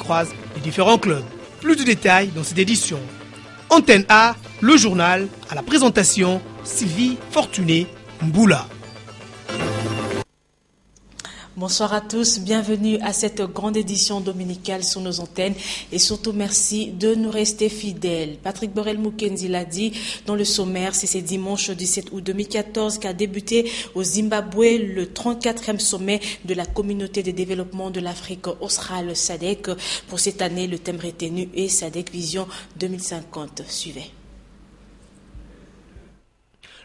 croisent les différents clubs. Plus de détails dans cette édition. Antenne A, le journal, à la présentation, Sylvie Fortuné Mboula. Bonsoir à tous, bienvenue à cette grande édition dominicale sur nos antennes et surtout merci de nous rester fidèles. Patrick Borel-Mukenzi l'a dit dans le sommaire, c'est ce dimanche 17 août 2014 qu'a débuté au Zimbabwe le 34e sommet de la communauté de développement de l'Afrique australe SADC. Pour cette année, le thème retenu est SADC Vision 2050. Suivez.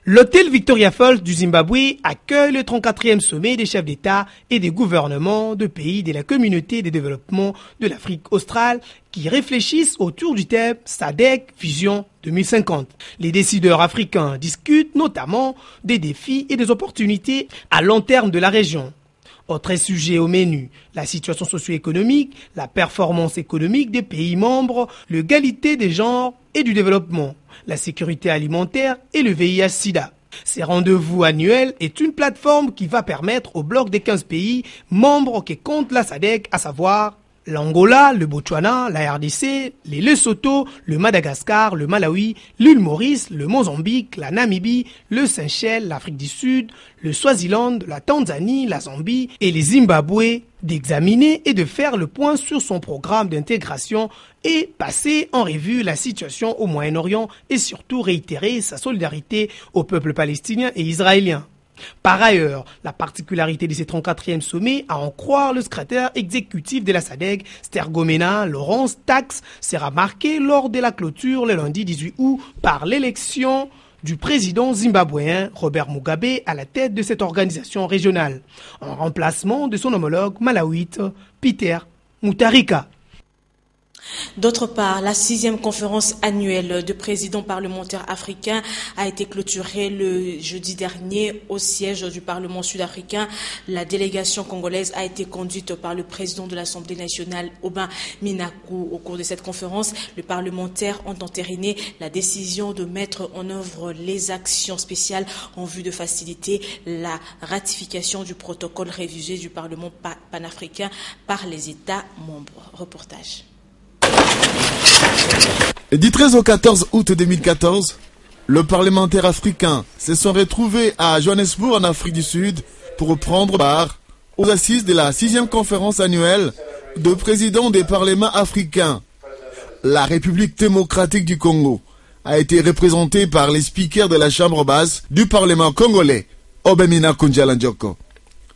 L'hôtel Victoria Falls du Zimbabwe accueille le 34e sommet des chefs d'État et des gouvernements de pays de la communauté de développement de l'Afrique australe qui réfléchissent autour du thème SADC Vision 2050. Les décideurs africains discutent notamment des défis et des opportunités à long terme de la région. Autre sujet au menu, la situation socio-économique, la performance économique des pays membres, l'égalité des genres et du développement, la sécurité alimentaire et le VIH-Sida. Ces rendez-vous annuels est une plateforme qui va permettre au bloc des 15 pays membres qui comptent la SADC, à savoir l'Angola, le Botswana, la RDC, les Lesotho, le Madagascar, le Malawi, l'île Maurice, le Mozambique, la Namibie, le Seychelles, l'Afrique du Sud, le Swaziland, la Tanzanie, la Zambie et les Zimbabwe, d'examiner et de faire le point sur son programme d'intégration et passer en revue la situation au Moyen-Orient et surtout réitérer sa solidarité au peuple palestinien et israélien. Par ailleurs, la particularité de ce 34e sommet, à en croire le secrétaire exécutif de la SADC, Stergomena Laurence Tax, sera marquée lors de la clôture le lundi 18 août par l'élection du président zimbabwéen Robert Mugabe à la tête de cette organisation régionale, en remplacement de son homologue malawite Peter Mutharika. D'autre part, la 6e conférence annuelle de présidents parlementaires africains a été clôturée le jeudi dernier au siège du Parlement sud-africain. La délégation congolaise a été conduite par le président de l'Assemblée nationale, Aubin Minaku. Au cours de cette conférence, les parlementaires ont entériné la décision de mettre en œuvre les actions spéciales en vue de faciliter la ratification du protocole révisé du Parlement panafricain par les États membres. Reportage. Du 13 au 14 août 2014, le parlementaire africain se sont retrouvés à Johannesburg en Afrique du Sud pour prendre part aux assises de la 6e conférence annuelle de présidents des parlements africains. La République démocratique du Congo a été représentée par les speakers de la chambre basse du Parlement congolais, Obemina Kunjalanjoko.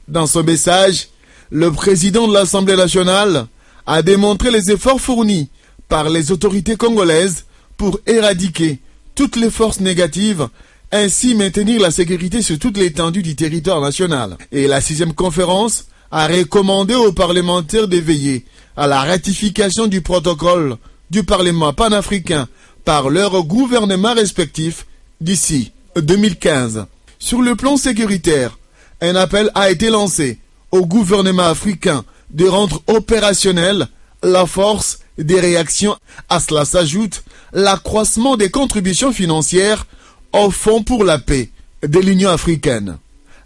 Dans son message, le président de l'Assemblée nationale a démontré les efforts fournis par les autorités congolaises pour éradiquer toutes les forces négatives, ainsi maintenir la sécurité sur toute l'étendue du territoire national. Et la 6e conférence a recommandé aux parlementaires de veiller à la ratification du protocole du Parlement panafricain par leurs gouvernements respectifs d'ici 2015. Sur le plan sécuritaire, un appel a été lancé au gouvernement africain de rendre opérationnelle la force des réactions. À cela s'ajoute l'accroissement des contributions financières au Fonds pour la paix de l'Union africaine.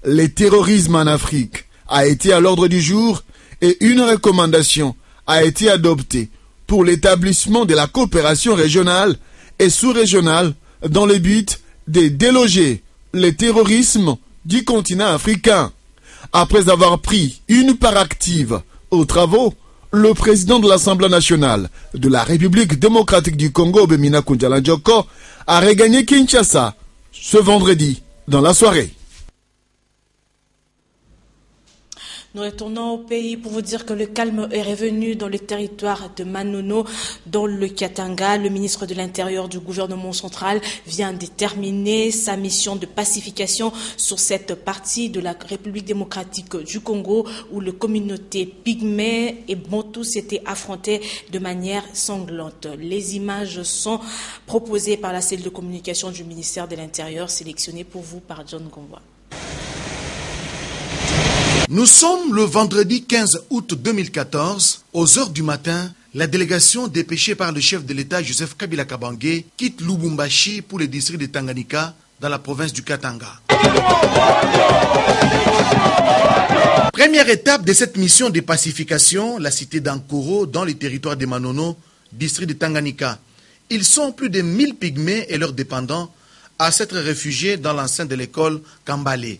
Le terrorisme en Afrique a été à l'ordre du jour et une recommandation a été adoptée pour l'établissement de la coopération régionale et sous-régionale dans le but de déloger le terrorisme du continent africain. Après avoir pris une part active aux travaux, le président de l'Assemblée nationale de la République démocratique du Congo, Obemina Kunjalanjoko, a regagné Kinshasa ce vendredi dans la soirée. Nous retournons au pays pour vous dire que le calme est revenu dans le territoire de Manono, dans le Katanga. Le ministre de l'Intérieur du gouvernement central vient de terminer sa mission de pacification sur cette partie de la République démocratique du Congo où les communautés pygmées et Bantou s'étaient affrontées de manière sanglante. Les images sont proposées par la cellule de communication du ministère de l'Intérieur, sélectionnées pour vous par John Gomwa. Nous sommes le vendredi 15 août 2014. Aux heures du matin, la délégation dépêchée par le chef de l'État Joseph Kabila Kabange quitte Lubumbashi pour le district de Tanganyika dans la province du Katanga. Première étape de cette mission de pacification, la cité d'Ankoro dans le territoire de Manono, district de Tanganyika. Ils sont plus de 1000 pygmées et leurs dépendants à s'être réfugiés dans l'enceinte de l'école Kambale.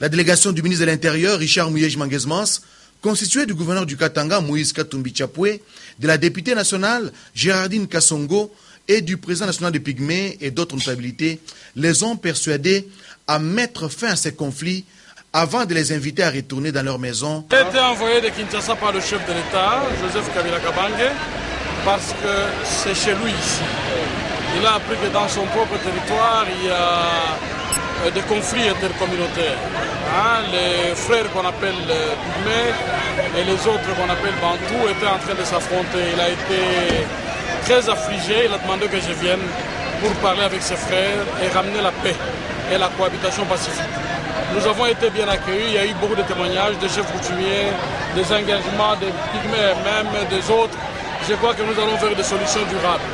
La délégation du ministre de l'Intérieur, Richard Muyej Manguesmans, constituée du gouverneur du Katanga, Moïse Katumbi Chapwe, de la députée nationale, Gérardine Kassongo, et du président national de Pygmée et d'autres notabilités, les ont persuadés à mettre fin à ces conflits avant de les inviter à retourner dans leur maison. J'ai été envoyé de Kinshasa par le chef de l'État, Joseph Kabila Kabange, parce que c'est chez lui ici. Il a appris que dans son propre territoire, il y a des conflits intercommunautaires. Les frères qu'on appelle Pygmées et les autres qu'on appelle Bantous étaient en train de s'affronter. Il a été très affligé, il a demandé que je vienne pour parler avec ses frères et ramener la paix et la cohabitation pacifique. Nous avons été bien accueillis, il y a eu beaucoup de témoignages des chefs coutumiers, des engagements des Pygmées même, des autres. Je crois que nous allons vers des solutions durables.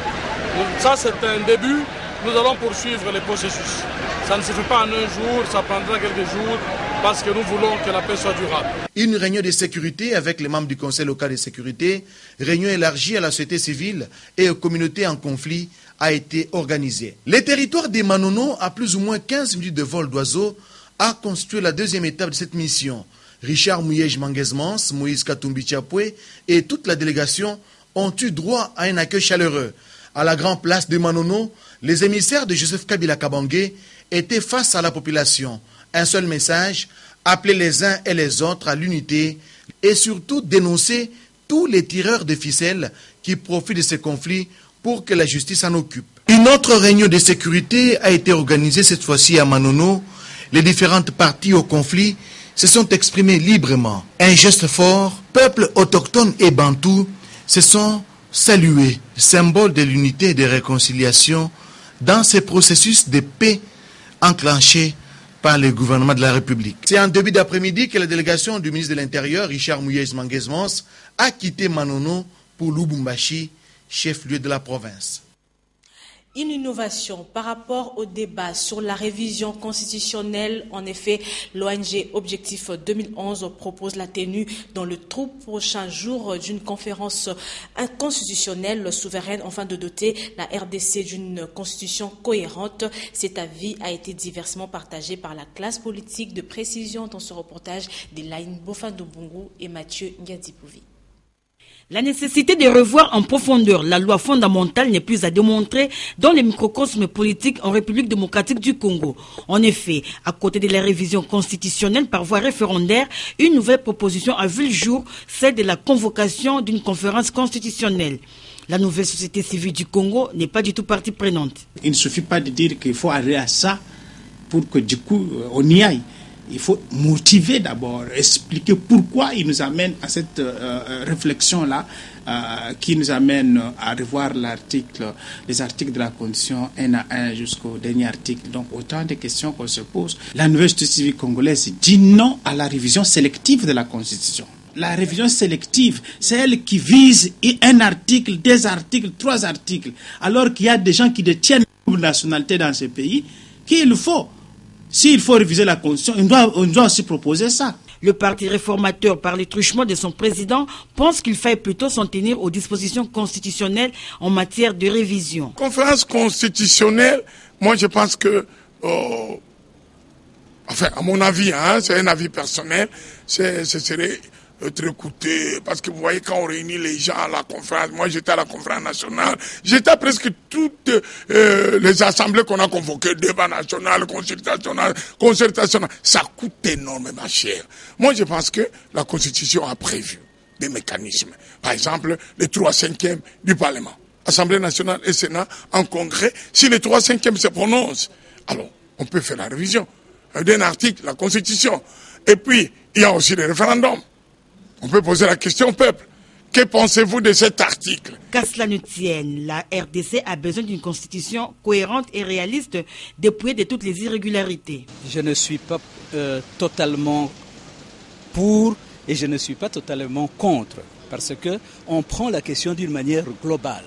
Ça, c'est un début. Nous allons poursuivre les processus. Ça ne se fait pas en un jour, ça prendra quelques jours parce que nous voulons que la paix soit durable. Une réunion de sécurité avec les membres du Conseil local de sécurité, réunion élargie à la société civile et aux communautés en conflit, a été organisée. Le territoire des Manono, à plus ou moins 15 minutes de vol d'oiseau, a constitué la deuxième étape de cette mission. Richard Muyej Manguesmans, Moïse Katumbi Chapwe et toute la délégation ont eu droit à un accueil chaleureux. À la grande place de Manono, les émissaires de Joseph Kabila Kabange étaient face à la population. Un seul message, appeler les uns et les autres à l'unité et surtout dénoncer tous les tireurs de ficelles qui profitent de ces conflits pour que la justice s'en occupe. Une autre réunion de sécurité a été organisée cette fois-ci à Manono. Les différentes parties au conflit se sont exprimées librement. Un geste fort, peuple autochtone et bantou se sont salués, symbole de l'unité et de réconciliation dans ces processus de paix enclenchés par le gouvernement de la République. C'est en début d'après-midi que la délégation du ministre de l'Intérieur, Richard Muyej Manguesmans, a quitté Manono pour Lubumbashi, chef-lieu de la province. Une innovation par rapport au débat sur la révision constitutionnelle. En effet, l'ONG Objectif 2011 propose la tenue dans le tout prochain jour d'une conférence constitutionnelle souveraine afin de doter la RDC d'une constitution cohérente. Cet avis a été diversement partagé par la classe politique. De précision dans ce reportage d'Elaine Bofandobungu et Mathieu Ngadipovi. La nécessité de revoir en profondeur la loi fondamentale n'est plus à démontrer dans les microcosmes politiques en République démocratique du Congo. En effet, à côté de la révision constitutionnelle par voie référendaire, une nouvelle proposition a vu le jour, celle de la convocation d'une conférence constitutionnelle. La nouvelle société civile du Congo n'est pas du tout partie prenante. Il ne suffit pas de dire qu'il faut aller à ça pour que du coup on y aille. Il faut motiver d'abord, expliquer pourquoi il nous amène à cette réflexion-là, qui nous amène à revoir les articles de la Constitution un à un jusqu'au dernier article. Donc autant de questions qu'on se pose. La nouvelle société civile congolaise dit non à la révision sélective de la Constitution. La révision sélective, c'est elle qui vise un article, 2 articles, 3 articles, alors qu'il y a des gens qui détiennent une nationalité dans ce pays, qu'il faut. S'il faut réviser la Constitution, on doit aussi proposer ça. Le parti réformateur, par le truchement de son président, pense qu'il faille plutôt s'en tenir aux dispositions constitutionnelles en matière de révision. Conférence constitutionnelle, moi je pense que, à mon avis, c'est un avis personnel, ce serait être écouté, parce que vous voyez quand on réunit les gens à la conférence, moi j'étais à la conférence nationale, j'étais à presque toutes les assemblées qu'on a convoquées, débat national, concertation, ça coûte énormément cher. Moi je pense que la Constitution a prévu des mécanismes, par exemple les 3/5 du Parlement, Assemblée nationale et Sénat en congrès, si les 3/5 se prononcent, alors on peut faire la révision d'un article, la Constitution, et puis il y a aussi les référendums. On peut poser la question au peuple. Que pensez-vous de cet article? Qu'à cela ne tienne, la RDC a besoin d'une constitution cohérente et réaliste, dépouillée de toutes les irrégularités. Je ne suis pas totalement pour et je ne suis pas totalement contre, parce qu'on prend la question d'une manière globale.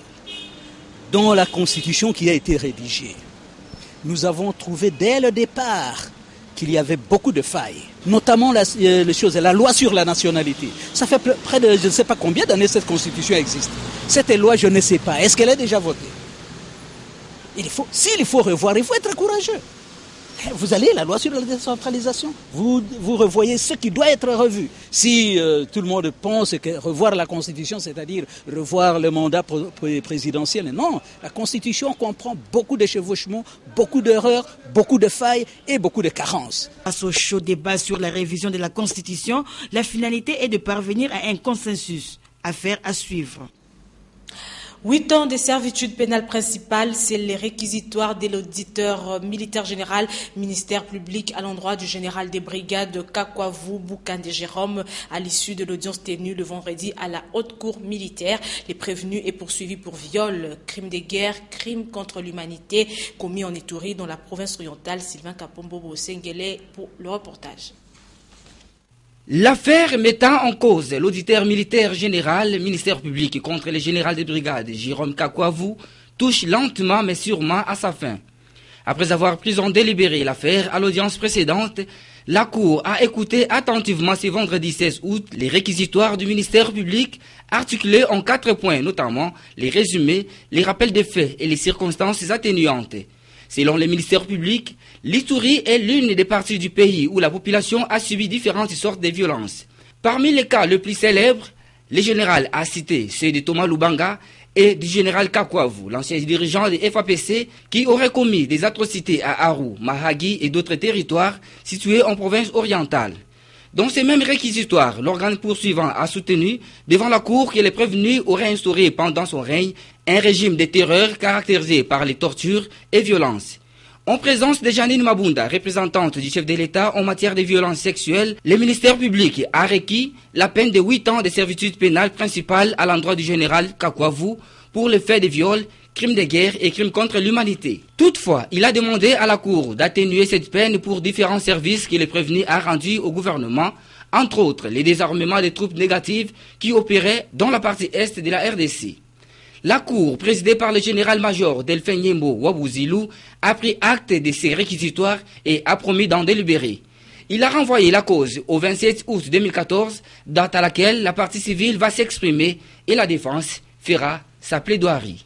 Dans la constitution qui a été rédigée, nous avons trouvé dès le départ qu'il y avait beaucoup de failles, notamment la loi sur la nationalité. Ça fait près de je ne sais pas combien d'années cette constitution existe. Cette loi, je ne sais pas. Est-ce qu'elle est déjà votée? S'il faut revoir, il faut être courageux. Vous allez, la loi sur la décentralisation, vous revoyez ce qui doit être revu. Si tout le monde pense que revoir la Constitution, c'est-à-dire revoir le mandat présidentiel, non, la Constitution comprend beaucoup de chevauchements, beaucoup d'erreurs, beaucoup de failles et beaucoup de carences. Face au chaud débat sur la révision de la Constitution, la finalité est de parvenir à un consensus. Affaire à suivre. 8 ans de servitude pénale principale, c'est les réquisitoires de l'auditeur militaire général, ministère public à l'endroit du général des brigades Kakwavu Bukande Jérôme à l'issue de l'audience tenue le vendredi à la haute cour militaire. Les prévenus est poursuivi pour viol, crime de guerre, crime contre l'humanité commis en Ituri dans la province orientale. Sylvain Kapombo Sengele pour le reportage. L'affaire mettant en cause l'auditeur militaire général, ministère public contre le général des brigades, Jérôme Kakwavu, touche lentement mais sûrement à sa fin. Après avoir pris en délibéré l'affaire à l'audience précédente, la Cour a écouté attentivement ce vendredi 16 août les réquisitoires du ministère public articulés en 4 points, notamment les résumés, les rappels des faits et les circonstances atténuantes. Selon le ministère public, l'Ituri est l'une des parties du pays où la population a subi différentes sortes de violences. Parmi les cas les plus célèbres, le général a cité ceux de Thomas Lubanga et du général Kakwavu, l'ancien dirigeant des FAPC, qui aurait commis des atrocités à Aru, Mahagi et d'autres territoires situés en province orientale. Dans ces mêmes réquisitoires, l'organe poursuivant a soutenu devant la Cour que les prévenus auraient instauré pendant son règne un régime de terreur caractérisé par les tortures et violences. En présence de Janine Mabunda, représentante du chef de l'État en matière de violences sexuelles, le ministère public a requis la peine de 8 ans de servitude pénale principale à l'endroit du général Kakwavu pour les faits de viol, crimes de guerre et crimes contre l'humanité. Toutefois, il a demandé à la Cour d'atténuer cette peine pour différents services que le prévenu a rendus au gouvernement, entre autres les désarmements des troupes négatives qui opéraient dans la partie est de la RDC. La Cour, présidée par le général-major Delphin Nyembo Wabuzilou, a pris acte de ces réquisitoires et a promis d'en délibérer. Il a renvoyé la cause au 27 août 2014, date à laquelle la partie civile va s'exprimer et la défense fera sa plaidoirie.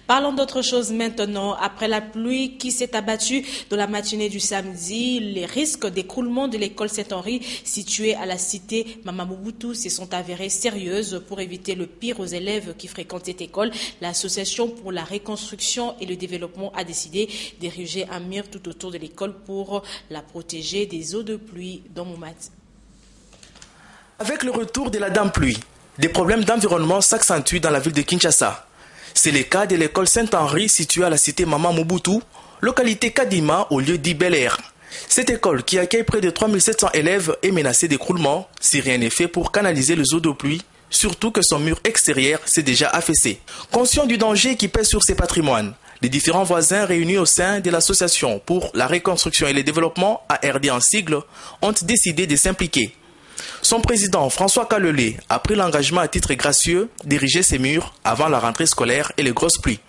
Parlons d'autre chose maintenant. Après la pluie qui s'est abattue dans la matinée du samedi, les risques d'écroulement de l'école Saint-Henri située à la cité Mamamobutu se sont avérés sérieuses. Pour éviter le pire aux élèves qui fréquentent cette école, l'Association pour la reconstruction et le développement a décidé d'ériger un mur tout autour de l'école pour la protéger des eaux de pluie dans Moumat. Avec le retour de la dame pluie, des problèmes d'environnement s'accentuent dans la ville de Kinshasa. C'est le cas de l'école Saint-Henri située à la cité Mamamobutu, localité Kadima au lieu dit Bel Air. Cette école qui accueille près de 3700 élèves est menacée d'écroulement si rien n'est fait pour canaliser les eaux de pluie, surtout que son mur extérieur s'est déjà affaissé. Conscient du danger qui pèse sur ses patrimoines, les différents voisins réunis au sein de l'Association pour la reconstruction et le développement, ARD en sigle, ont décidé de s'impliquer. Son président, François Kalele, a pris l'engagement à titre gracieux d'ériger ces murs avant la rentrée scolaire et les grosses pluies.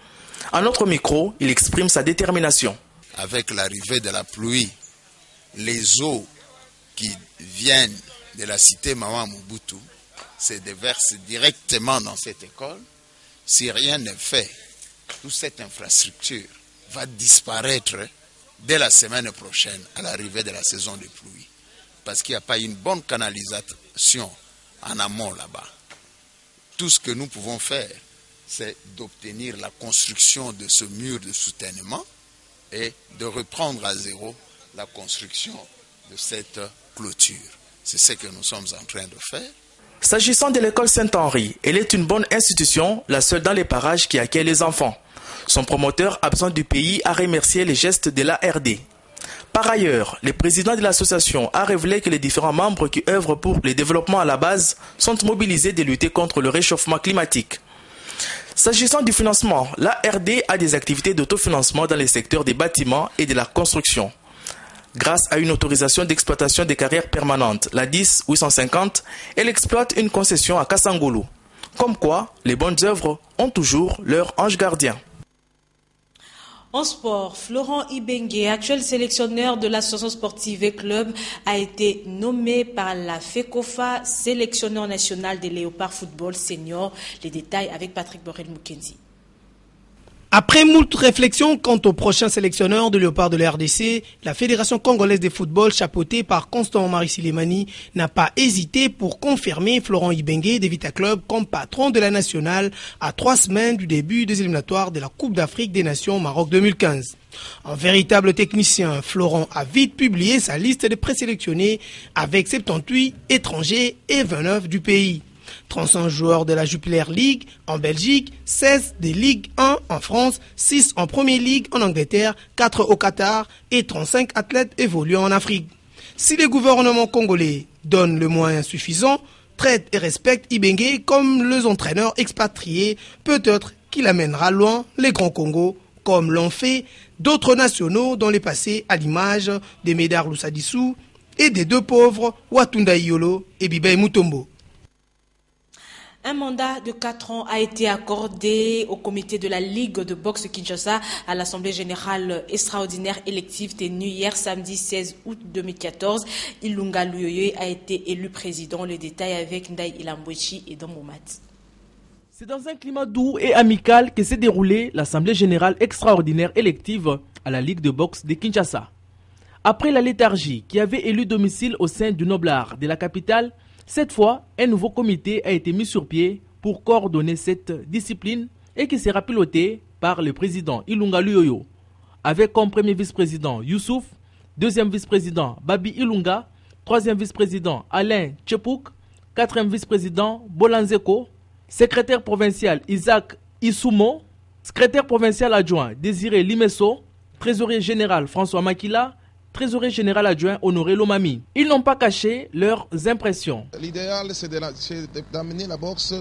À notre micro, il exprime sa détermination. Avec l'arrivée de la pluie, les eaux qui viennent de la cité Mamamobutu se déversent directement dans cette école. Si rien n'est fait, toute cette infrastructure va disparaître dès la semaine prochaine à l'arrivée de la saison de pluie. Parce qu'il n'y a pas une bonne canalisation en amont là-bas. Tout ce que nous pouvons faire, c'est d'obtenir la construction de ce mur de soutènement et de reprendre à zéro la construction de cette clôture. C'est ce que nous sommes en train de faire. S'agissant de l'école Saint-Henri, elle est une bonne institution, la seule dans les parages qui accueille les enfants. Son promoteur absent du pays a remercié les gestes de l'ARD. Par ailleurs, le président de l'association a révélé que les différents membres qui œuvrent pour le développement à la base sont mobilisés de lutter contre le réchauffement climatique. S'agissant du financement, l'ARD a des activités d'autofinancement dans les secteurs des bâtiments et de la construction. Grâce à une autorisation d'exploitation des carrières permanentes, la 10-850, elle exploite une concession à Kassangolo. Comme quoi, les bonnes œuvres ont toujours leur ange gardien. En sport, Florent Ibenge, actuel sélectionneur de l'association sportive et club, a été nommé par la FECOFA sélectionneur national des Léopards Football Senior. Les détails avec Patrick Borel-Mukendi. Après moult réflexions quant au prochain sélectionneur de Léopard de la RDC, la Fédération congolaise de football, chapeautée par Constant-Marie Silemani, n'a pas hésité pour confirmer Florent Ibenge de Vita Club comme patron de la nationale à 3 semaines du début des éliminatoires de la Coupe d'Afrique des Nations Maroc 2015. Un véritable technicien, Florent a vite publié sa liste de présélectionnés avec 78 étrangers et 29 du pays. 35 joueurs de la Jupiler League en Belgique, 16 des Ligue 1 en France, 6 en Premier League en Angleterre, 4 au Qatar et 35 athlètes évoluant en Afrique. Si le gouvernement congolais donne le moyen suffisant, traite et respecte Ibenge comme les entraîneurs expatriés, peut-être qu'il amènera loin les grands Congo, comme l'ont fait d'autres nationaux dans le passé, à l'image des Médard Lussadissou et des deux pauvres Watunda Iolo et Bibey Mutombo. Un mandat de 4 ans a été accordé au comité de la Ligue de boxe de Kinshasa à l'Assemblée générale extraordinaire élective tenue hier samedi 16 août 2014. Ilunga Luyoye a été élu président. Le détail avec Ndaï Ilambwechi et Domoumat. C'est dans un climat doux et amical que s'est déroulée l'Assemblée générale extraordinaire élective à la Ligue de boxe de Kinshasa. Après la léthargie qui avait élu domicile au sein du Noblard de la capitale, cette fois, un nouveau comité a été mis sur pied pour coordonner cette discipline et qui sera piloté par le président Ilunga Luyoyo, avec comme premier vice-président Youssouf, deuxième vice-président Babi Ilunga, troisième vice-président Alain Tchepouk, quatrième vice-président Bolanzeko, secrétaire provincial Isaac Issoumo, secrétaire provincial adjoint Désiré Limesso, trésorier général François Makila, trésorier général adjoint Honoré Lomami. Ils n'ont pas caché leurs impressions. L'idéal, c'est d'amener la boxe,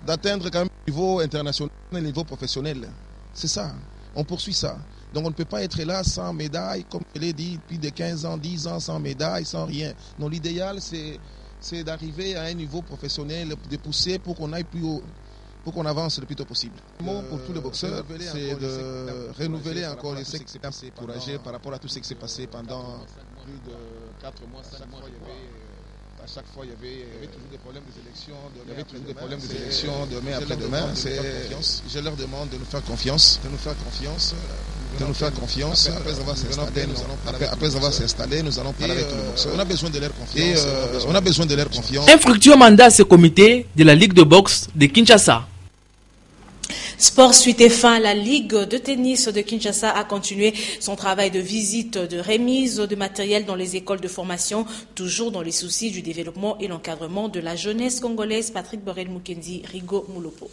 d'atteindre quand même le niveau international, le niveau professionnel. C'est ça, on poursuit ça. Donc on ne peut pas être là sans médaille, comme je l'ai dit, depuis de 15 ans, 10 ans, sans médaille, sans rien. Non, l'idéal, c'est d'arriver à un niveau professionnel, de pousser pour qu'on aille plus haut, pour qu'on avance le plus tôt possible. Le mot pour tous les boxeurs, c'est de renouveler encore les encourager par rapport à tout ce qui s'est passé pendant plus de 4 mois, 5 mois. À chaque fois, il y avait toujours des problèmes des élections. Il y avait toujours des problèmes des élections demain après demain. Je leur demande de nous faire confiance. Après avoir s'installé, nous allons parler avec tous les boxeurs. On a besoin de leur confiance. Un fructueux mandat à ce comité de la Ligue de boxe de Kinshasa. Sport suite et fin, la Ligue de tennis de Kinshasa a continué son travail de visite, de remise de matériel dans les écoles de formation, toujours dans les soucis du développement et l'encadrement de la jeunesse congolaise. Patrick Borel-Mukendi, Rigo Moulopo.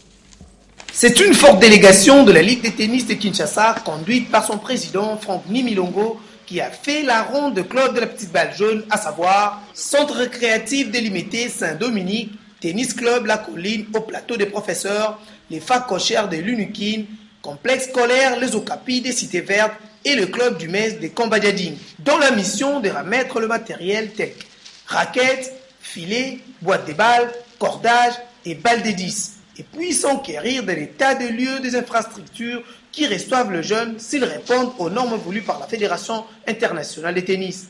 C'est une forte délégation de la Ligue de tennis de Kinshasa, conduite par son président Franck Nimilongo, qui a fait la ronde de club de la petite balle jaune, à savoir Centre récréatif délimité Saint-Dominique, Tennis Club La Colline au plateau des professeurs, les facs cochères de l'Unikin, complexe scolaire Les Okapis des Cités Vertes et le club du MES de Kambadjading, dont la mission de remettre le matériel tel que raquettes, filets, boîtes de balles, cordages et balles de 10, et puis s'enquérir de l'état de lieu des infrastructures qui reçoivent le jeune s'ils répondent aux normes voulues par la Fédération internationale de tennis.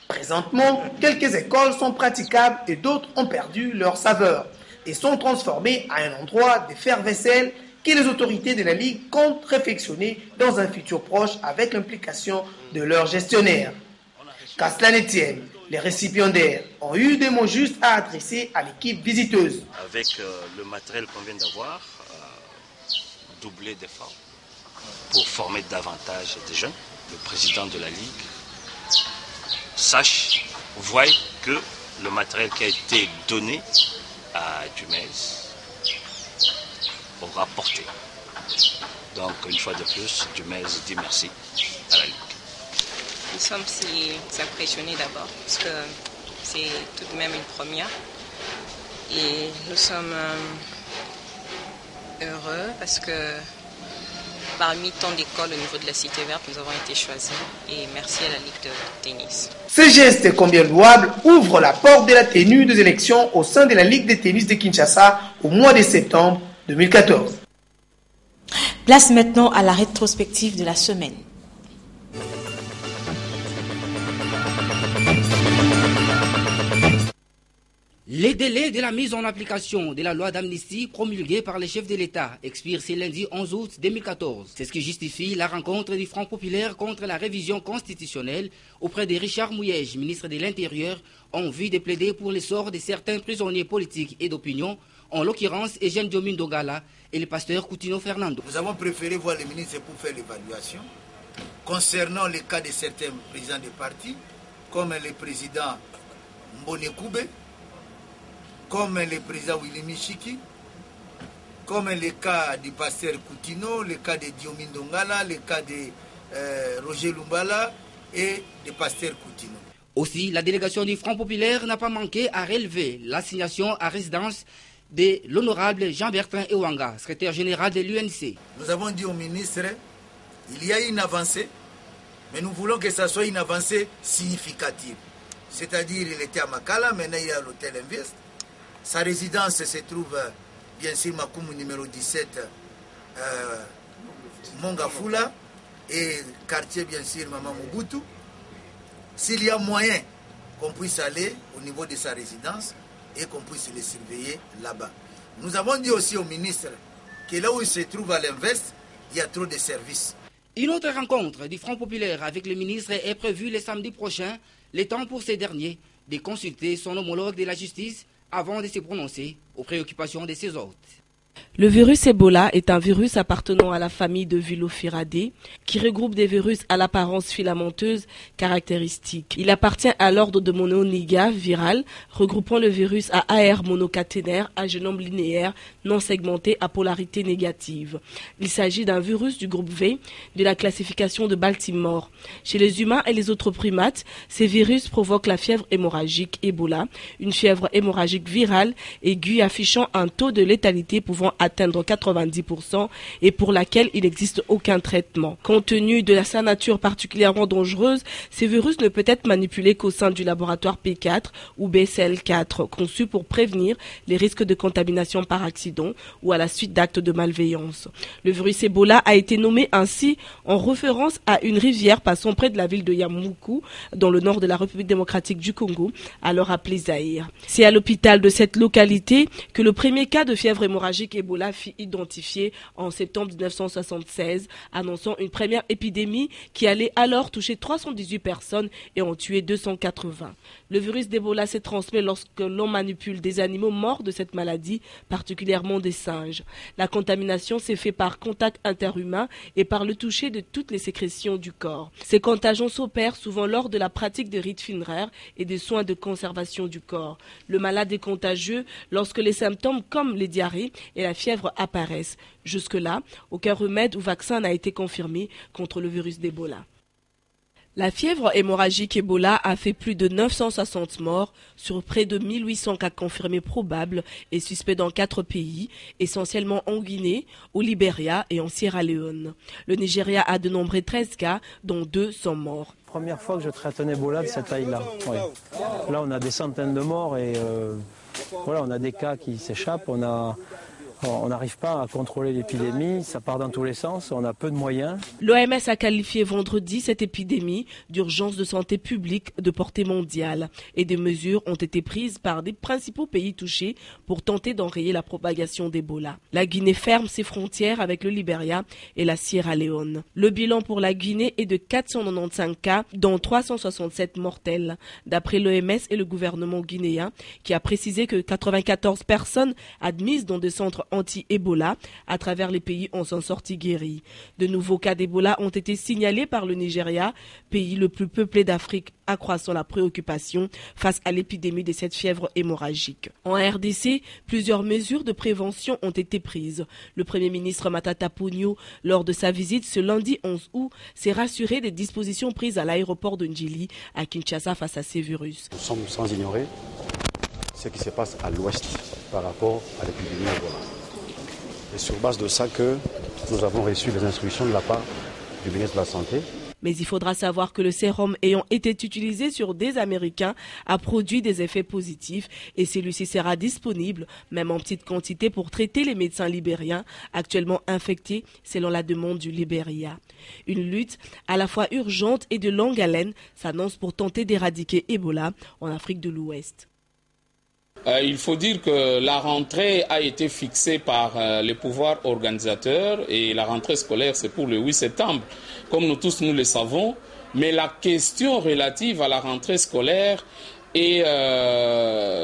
Présentement, quelques écoles sont praticables et d'autres ont perdu leur saveur et sont transformées à un endroit de faire-vaisselle que les autorités de la Ligue comptent réflexionner dans un futur proche avec l'implication de leurs gestionnaires. Qu'à cela ne tienne, les récipiendaires ont eu des mots justes à adresser à l'équipe visiteuse. Avec le matériel qu'on vient d'avoir, doubler d'efforts pour former davantage de jeunes. Le président de la Ligue voit que le matériel qui a été donné à Dumais aura porté. Donc, une fois de plus, Dumais dit merci à la Ligue. Nous sommes si impressionnés d'abord, parce que c'est tout de même une première. Et nous sommes heureux parce que parmi tant d'écoles au niveau de la Cité Verte, nous avons été choisis. Et merci à la Ligue de tennis. Ce geste, combien louable, ouvre la porte de la tenue des élections au sein de la Ligue de tennis de Kinshasa au mois de septembre 2014. Place maintenant à la rétrospective de la semaine. Les délais de la mise en application de la loi d'amnistie promulguée par les chefs de l'État expirent ce lundi 11 août 2014. C'est ce qui justifie la rencontre du Front populaire contre la révision constitutionnelle auprès de Richard Mouyej, ministre de l'Intérieur, en vue de plaider pour le sort de certains prisonniers politiques et d'opinion, en l'occurrence Eugène Diomin Dongala et le pasteur Coutinho Fernando. Nous avons préféré voir le ministre pour faire l'évaluation concernant les cas de certains présidents de partis, comme le président Mbone Koube, comme le président Willy Michiki, comme le cas du pasteur Coutinho, le cas de Diomin Dongala, le cas de Roger Lumbala et du pasteur Coutinho. Aussi, la délégation du Front populaire n'a pas manqué à relever l'assignation à résidence de l'honorable Jean-Bertrand Ewanga, secrétaire général de l'UNC. Nous avons dit au ministre, il y a une avancée, mais nous voulons que ça soit une avancée significative. C'est-à-dire, il était à Makala, maintenant il est à l'hôtel Invest. Sa résidence se trouve, bien sûr, Makumu numéro 17, Mongafula, et quartier, bien sûr, Mama Mobutu. S'il y a moyen qu'on puisse aller au niveau de sa résidence et qu'on puisse les surveiller là-bas. Nous avons dit aussi au ministre que là où il se trouve à l'Invest, il y a trop de services. Une autre rencontre du Front populaire avec le ministre est prévue le samedi prochain, le temps pour ces derniers de consulter son homologue de la justice avant de se prononcer aux préoccupations de ses hôtes. Le virus Ebola est un virus appartenant à la famille de Virulophyridae qui regroupe des virus à l'apparence filamenteuse caractéristique. Il appartient à l'ordre de Mononiga viral, regroupant le virus à AR monocaténaire à génome linéaire non segmenté à polarité négative. Il s'agit d'un virus du groupe V de la classification de Baltimore. Chez les humains et les autres primates, ces virus provoquent la fièvre hémorragique Ebola, une fièvre hémorragique virale aiguë affichant un taux de létalité pouvant atteindre 90% et pour laquelle il n'existe aucun traitement. Compte tenu de sa nature particulièrement dangereuse, ces virus ne peuvent être manipulés qu'au sein du laboratoire P4 ou BCL4, conçu pour prévenir les risques de contamination par accident ou à la suite d'actes de malveillance. Le virus Ebola a été nommé ainsi en référence à une rivière passant près de la ville de Yamoussoukro, dans le nord de la République démocratique du Congo, alors appelée Zaïre. C'est à l'hôpital de cette localité que le premier cas de fièvre hémorragique Ebola fut identifié en septembre 1976, annonçant une première épidémie qui allait alors toucher 318 personnes et en tuer 280. Le virus d'Ebola se transmet lorsque l'on manipule des animaux morts de cette maladie, particulièrement des singes. La contamination s'est faite par contact interhumain et par le toucher de toutes les sécrétions du corps. Ces contagions s'opèrent souvent lors de la pratique des rites funéraires et des soins de conservation du corps. Le malade est contagieux lorsque les symptômes comme les diarrhées et la fièvre apparaissent. Jusque-là, aucun remède ou vaccin n'a été confirmé contre le virus d'Ebola. La fièvre hémorragique Ebola a fait plus de 960 morts sur près de 1800 cas confirmés probables et suspects dans 4 pays, essentiellement en Guinée, au Libéria et en Sierra Leone. Le Nigeria a dénombré 13 cas, dont 2 sont morts. Première fois que je traite un Ebola de cette taille-là. Ouais. Là, on a des centaines de morts et voilà, on a des cas qui s'échappent. On n'arrive pas à contrôler l'épidémie, ça part dans tous les sens, on a peu de moyens. L'OMS a qualifié vendredi cette épidémie d'urgence de santé publique de portée mondiale et des mesures ont été prises par des principaux pays touchés pour tenter d'enrayer la propagation d'Ebola. La Guinée ferme ses frontières avec le Libéria et la Sierra Leone. Le bilan pour la Guinée est de 495 cas, dont 367 mortels, d'après l'OMS et le gouvernement guinéen, qui a précisé que 94 personnes admises dans des centres anti-Ebola à travers les pays ont s'en sorti guéris. De nouveaux cas d'Ebola ont été signalés par le Nigeria, pays le plus peuplé d'Afrique, accroissant la préoccupation face à l'épidémie de cette fièvre hémorragique. En RDC, plusieurs mesures de prévention ont été prises. Le Premier ministre Matata Ponyo, lors de sa visite ce lundi 11 août, s'est rassuré des dispositions prises à l'aéroport de Ndjili à Kinshasa face à ces virus. Nous sommes sans ignorer ce qui se passe à l'ouest par rapport à l'épidémie Ebola. Et sur base de ça que nous avons reçu les instructions de la part du ministre de la Santé Mais il faudra savoir que le sérum ayant été utilisé sur des Américains a produit des effets positifs et celui-ci sera disponible, même en petite quantité, pour traiter les médecins libériens actuellement infectés selon la demande du Libéria. Une lutte à la fois urgente et de longue haleine s'annonce pour tenter d'éradiquer Ebola en Afrique de l'Ouest. Il faut dire que la rentrée a été fixée par les pouvoirs organisateurs et la rentrée scolaire c'est pour le 8 septembre, comme nous tous nous le savons. Mais la question relative à la rentrée scolaire est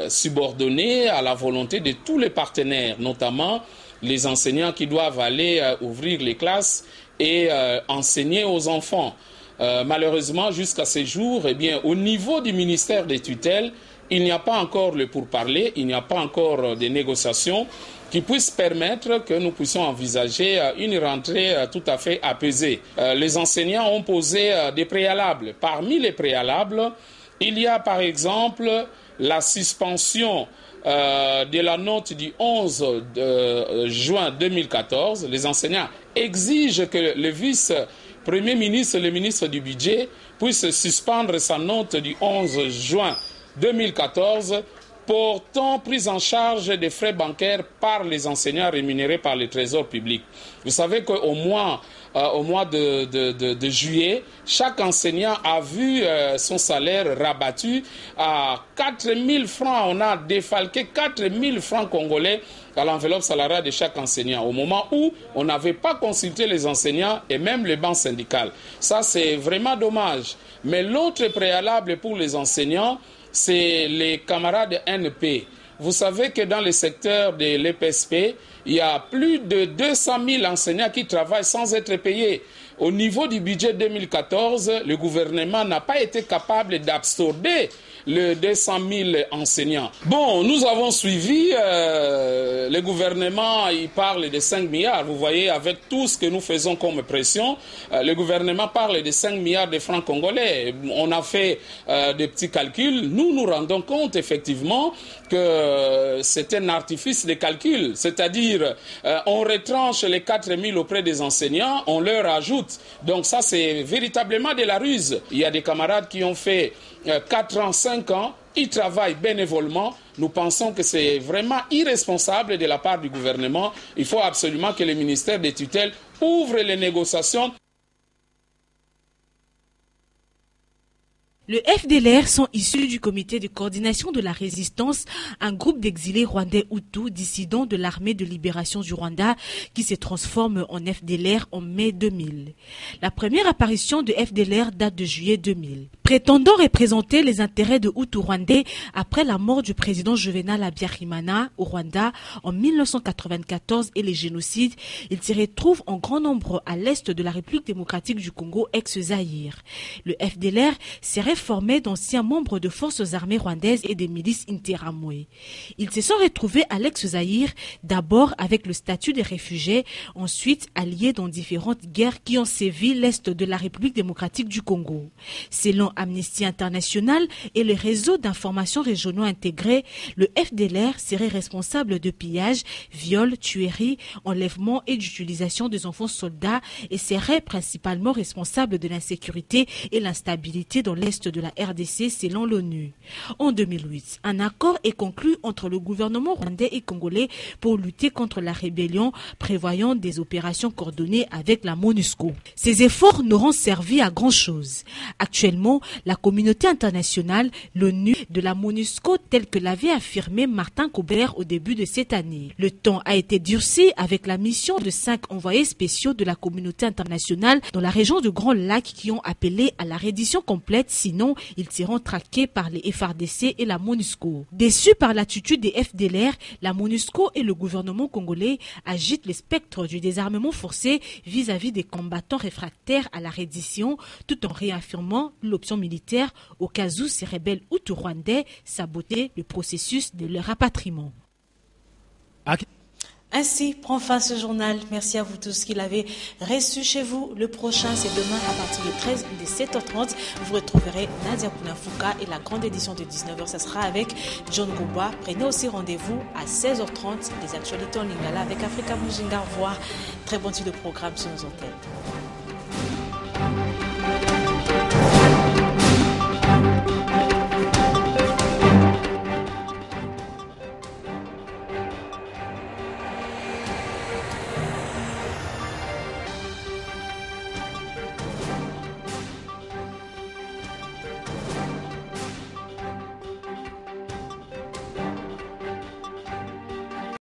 subordonnée à la volonté de tous les partenaires, notamment les enseignants qui doivent aller ouvrir les classes et enseigner aux enfants. Malheureusement, jusqu'à ce jour, au niveau du ministère des tutelles, il n'y a pas encore le pourparler, il n'y a pas encore de négociations qui puissent permettre que nous puissions envisager une rentrée tout à fait apaisée. Les enseignants ont posé des préalables. Parmi les préalables, il y a par exemple la suspension de la note du 11 juin 2014. Les enseignants exigent que le vice-premier ministre et le ministre du budget puissent suspendre sa note du 11 juin 2014 portant prise en charge des frais bancaires par les enseignants rémunérés par le Trésor public. Vous savez qu'au mois de juillet, chaque enseignant a vu son salaire rabattu à 4 000 francs. On a défalqué 4 000 francs congolais à l'enveloppe salariale de chaque enseignant, au moment où on n'avait pas consulté les enseignants et même les banques syndicales. Ça, c'est vraiment dommage. Mais l'autre préalable pour les enseignants, c'est les camarades NP. Vous savez que dans le secteur de l'EPSP, il y a plus de 200 000 enseignants qui travaillent sans être payés. Au niveau du budget 2014, le gouvernement n'a pas été capable d'absorber les 200 000 enseignants. Bon, nous avons suivi, le gouvernement, il parle de 5 milliards. Vous voyez, avec tout ce que nous faisons comme pression, le gouvernement parle de 5 milliards de francs congolais. On a fait des petits calculs. Nous nous rendons compte effectivement que c'est un artifice de calcul. C'est-à-dire, on retranche les 4 000 auprès des enseignants, on leur ajoute. Donc ça, c'est véritablement de la ruse. Il y a des camarades qui ont fait 4 ans, 5 ans, ils travaillent bénévolement. Nous pensons que c'est vraiment irresponsable de la part du gouvernement. Il faut absolument que le ministère des tutelles ouvre les négociations. Le FDLR sont issus du comité de coordination de la résistance, un groupe d'exilés rwandais Hutus dissidents de l'armée de libération du Rwanda qui se transforme en FDLR en mai 2000. La première apparition de FDLR date de juillet 2000. Prétendant représenter les intérêts de Hutus rwandais après la mort du président Juvenal Habyarimana au Rwanda en 1994 et les génocides, ils s'y retrouvent en grand nombre à l'est de la République démocratique du Congo, ex-Zaïre. Le FDLR serait formé d'anciens membres de forces armées rwandaises et des milices interamouées. Ils se sont retrouvés à l'ex-Zaïre, d'abord avec le statut de réfugiés, ensuite alliés dans différentes guerres qui ont sévi l'est de la République démocratique du Congo. Selon Amnesty International et le réseau d'information régionaux intégrés, le FDLR serait responsable de pillages, viols, tueries, enlèvements et d'utilisation des enfants soldats et serait principalement responsable de l'insécurité et l'instabilité dans l'est de la RDC selon l'ONU. En 2008, un accord est conclu entre le gouvernement rwandais et congolais pour lutter contre la rébellion, prévoyant des opérations coordonnées avec la MONUSCO. Ces efforts n'auront servi à grand-chose. Actuellement, la communauté internationale, l'ONU, de la MONUSCO, telle que l'avait affirmé Martin Kobler au début de cette année. Le temps a été durci avec la mission de 5 envoyés spéciaux de la communauté internationale dans la région du Grand Lac qui ont appelé à la reddition complète, sinon ils seront traqués par les FARDC et la MONUSCO. Déçus par l'attitude des FDLR, la MONUSCO et le gouvernement congolais agitent le spectre du désarmement forcé vis-à-vis des combattants réfractaires à la reddition, tout en réaffirmant l'option militaire au cas où ces rebelles Hutus rwandais sabotaient le processus de leur rapatriement. Ainsi prend fin ce journal. Merci à vous tous qui l'avez reçu chez vous. Le prochain, c'est demain à partir de 13 et de 7h30. Vous retrouverez Nadia Punafouka et la grande édition de 19h. Ça sera avec John Gouba. Prenez aussi rendez-vous à 16h30. Les actualités en lingala avec Africa Mujinga. Au revoir. Très bon type de programme sur nos antennes.